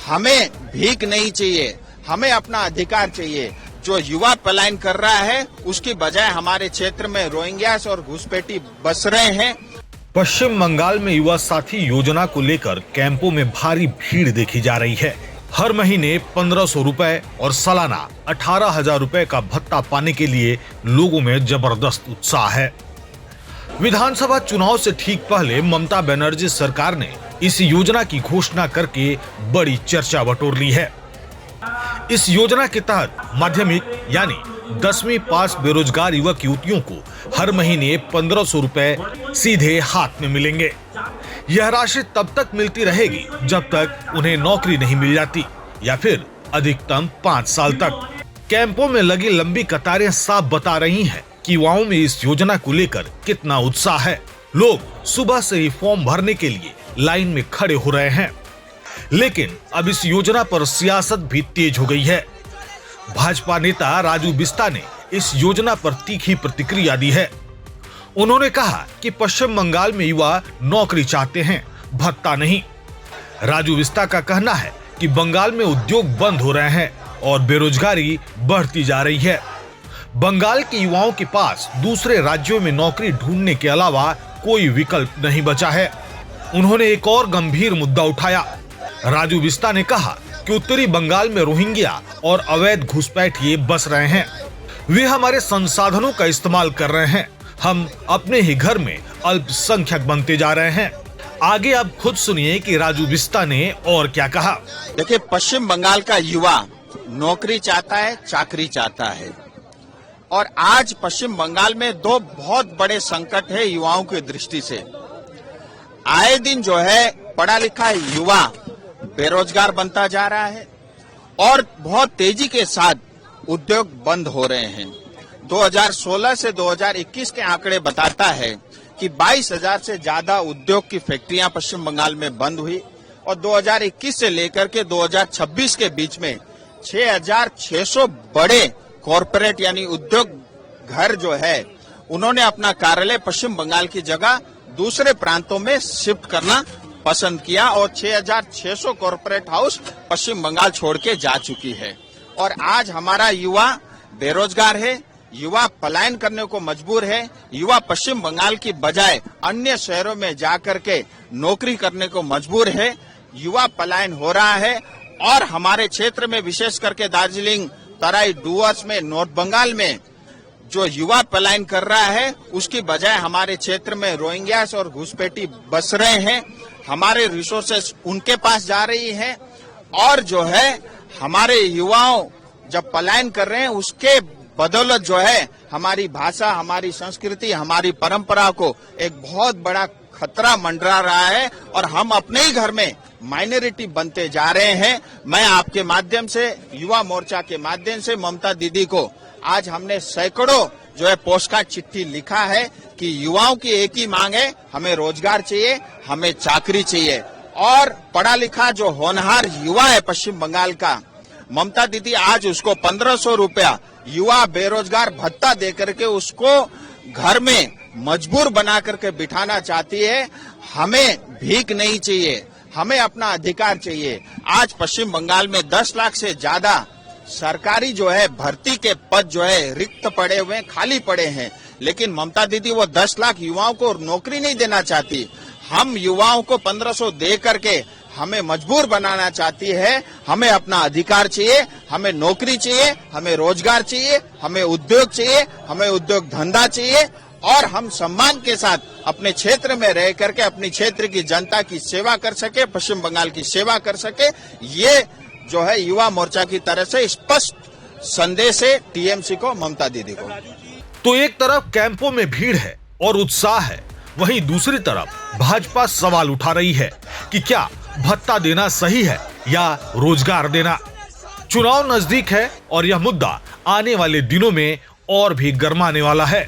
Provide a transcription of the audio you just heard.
हमें भीख नहीं चाहिए, हमें अपना अधिकार चाहिए। जो युवा पलायन कर रहा है उसकी बजाय हमारे क्षेत्र में रोहिंग्यास और घुसपैठी बस रहे हैं। पश्चिम बंगाल में युवा साथी योजना को लेकर कैंपों में भारी भीड़ देखी जा रही है। हर महीने 1500 रुपए और सालाना 18,000 रुपए का भत्ता पाने के लिए लोगों में जबरदस्त उत्साह है। विधानसभा चुनाव से ठीक पहले ममता बनर्जी सरकार ने इस योजना की घोषणा करके बड़ी चर्चा बटोर ली है। इस योजना के तहत माध्यमिक यानी 10वीं पास बेरोजगार युवक युवतियों को हर महीने 1500 रुपए सीधे हाथ में मिलेंगे। यह राशि तब तक मिलती रहेगी जब तक उन्हें नौकरी नहीं मिल जाती या फिर अधिकतम 5 साल तक। कैंपों में लगी लंबी कतारें साफ बता रही हैं कि युवाओं में इस योजना को लेकर कितना उत्साह है। लोग सुबह से ही फॉर्म भरने के लिए लाइन में खड़े हो रहे हैं। लेकिन अब इस योजना पर सियासत भी तेज हो गई है। भाजपा नेता राजू बिस्ता ने इस योजना पर तीखी प्रतिक्रिया दी है। उन्होंने कहा कि पश्चिम बंगाल में युवा नौकरी चाहते हैं, भत्ता नहीं। राजू बिस्ता का कहना है कि बंगाल में उद्योग बंद हो रहे हैं और बेरोजगारी बढ़ती जा रही है। बंगाल के युवाओं के पास दूसरे राज्यों में नौकरी ढूंढने के अलावा कोई विकल्प नहीं बचा है। उन्होंने एक और गंभीर मुद्दा उठाया। राजू बिस्ता ने कहा कि उत्तरी बंगाल में रोहिंग्या और अवैध घुसपैठिए बस रहे हैं। वे हमारे संसाधनों का इस्तेमाल कर रहे हैं। हम अपने ही घर में अल्पसंख्यक बनते जा रहे हैं। आगे आप खुद सुनिए कि राजू बिस्ता ने और क्या कहा। देखिए, पश्चिम बंगाल का युवा नौकरी चाहता है, चाकरी चाहता है। और आज पश्चिम बंगाल में दो बहुत बड़े संकट है युवाओं की दृष्टि से। आए दिन जो है पढ़ा लिखा युवा बेरोजगार बनता जा रहा है और बहुत तेजी के साथ उद्योग बंद हो रहे हैं। 2016 से 2021 के आंकड़े बताता है कि 22,000 से ज्यादा उद्योग की फैक्ट्रियां पश्चिम बंगाल में बंद हुई और 2021 से लेकर के 2026 के बीच में 6,600 बड़े कॉरपोरेट यानी उद्योग घर जो है उन्होंने अपना कार्यालय पश्चिम बंगाल की जगह दूसरे प्रांतों में शिफ्ट करना पसंद किया और 6,600 कॉरपोरेट हाउस पश्चिम बंगाल छोड़ के जा चुकी है। और आज हमारा युवा बेरोजगार है, युवा पलायन करने को मजबूर है। युवा पश्चिम बंगाल की बजाय अन्य शहरों में जाकर के नौकरी करने को मजबूर है। युवा पलायन हो रहा है और हमारे क्षेत्र में विशेष करके दार्जिलिंग, तराई, डुवर्स में, नॉर्थ बंगाल में जो युवा पलायन कर रहा है उसकी बजाय हमारे क्षेत्र में रोहिंग्यास और घुसपैठी बस रहे हैं। हमारे रिसोर्सेस उनके पास जा रही हैं और जो है हमारे युवाओं जब पलायन कर रहे हैं उसके बदौलत जो है हमारी भाषा, हमारी संस्कृति, हमारी परंपरा को एक बहुत बड़ा खतरा मंडरा रहा है और हम अपने ही घर में माइनॉरिटी बनते जा रहे हैं। मैं आपके माध्यम से, युवा मोर्चा के माध्यम से ममता दीदी को आज हमने सैकड़ों जो है पोस्टकार्ड चिट्ठी लिखा है कि युवाओं की एक ही मांग है, हमें रोजगार चाहिए, हमें चाकरी चाहिए। और पढ़ा लिखा जो होनहार युवा है पश्चिम बंगाल का, ममता दीदी आज उसको 1500 रुपया युवा बेरोजगार भत्ता दे करके उसको घर में मजबूर बना करके बिठाना चाहती है। हमें भीख नहीं चाहिए, हमें अपना अधिकार चाहिए। आज पश्चिम बंगाल में 10 लाख से ज्यादा सरकारी जो है भर्ती के पद जो है रिक्त पड़े हुए, खाली पड़े हैं, लेकिन ममता दीदी वो 10 लाख युवाओं को नौकरी नहीं देना चाहती। हम युवाओं को 1500 दे करके हमें मजबूर बनाना चाहती है। हमें अपना अधिकार चाहिए, हमें नौकरी चाहिए, हमें रोजगार चाहिए, हमें उद्योग चाहिए, हमें उद्योग धंधा चाहिए और हम सम्मान के साथ अपने क्षेत्र में रह करके अपनी क्षेत्र की जनता की सेवा कर सके, पश्चिम बंगाल की सेवा कर सके। ये जो है युवा मोर्चा की तरफ से स्पष्ट संदेश है टीएमसी को, ममता दीदी को। तो एक तरफ कैंपों में भीड़ है और उत्साह है, वहीं दूसरी तरफ भाजपा सवाल उठा रही है कि क्या भत्ता देना सही है या रोजगार देना। चुनाव नजदीक है और यह मुद्दा आने वाले दिनों में और भी गर्माने वाला है।